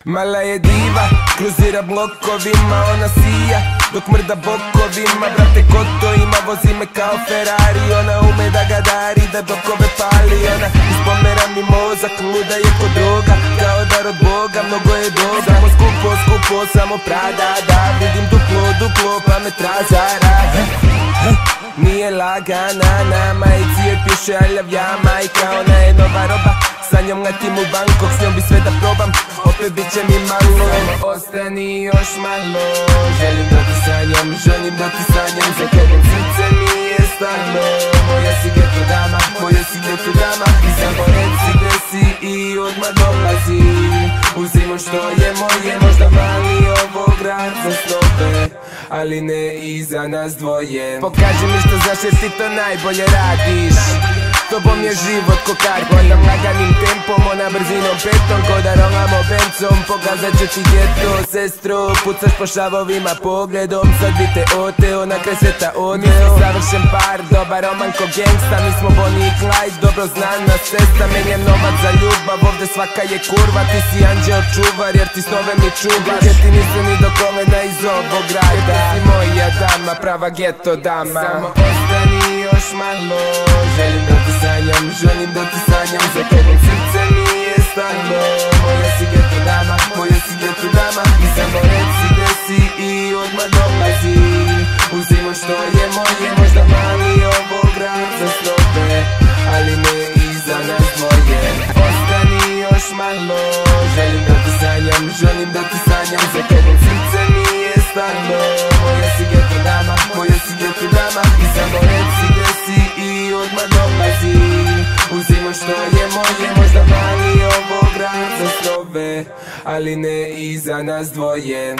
Mala je diva, kruzira blokovima, ona sija dok mrda bokovima. Brate, ko to ima, vozi me kao Ferrari. Ona ume da ga dari, da dokove pali. Ona ispomera mi mozak, luda je ko droga, kao dar od Boga, mnogo je dobra. Samo skupo, samo Prada, da vidim duplo, pa me trazara. Nije lagana, na majici joj piše I love ya majka. Ona je nova roba, sa njom letim u Bangkok, s njom bi sve da probam, opet bit će mi malo. Samo ostani još malo, želim da ti sanjam, za tobom srce mi je stalo. Moja si geto dama, i samo reci gde si i odmah dolazi. Uzimo što je moje, možda mali ovo grad za stope, ali ne i za nas dvoje. Pokaži mi što znaš jer ti to najbolje radiš. Tobom je život ko karboljam laganim tempom, ona brzinom petom, ko da rolamo bencom. Pokazat ću ti geto, sestro, pucaš po šavovima pogledom. Sad bi te oteo, na kraj sveta odneo. Mi smo savršen par, dobar roman ko gangsta. Mi smo Bonnie i Clyde, dobro znana sesta. Menjam novac za ljubav, ovde svaka je kurva. Ti si anđeo čuvar, jer ti snove mi čuvaš. Jer ti nisu ni do kolena iz ovog grada, jer ti si moja dama, prava geto dama. Samo ostani još malo, želim da ti sanjam, za tobom srce mi je stalo. Moja si geto dama, i samo reci gde si i odmah dolazi. Uzimo što je moje, možda mali ovo grad za stope, ali ne i za nas dvoje. Ostani još malo, želim da ti sanjam, za tobom srce mi je stalo. Moja si geto dama, i samo reci gde si i odmah dolazi. Uzimo što je moje, možda mali ovo grad za stope, ali ne i za nas dvoje.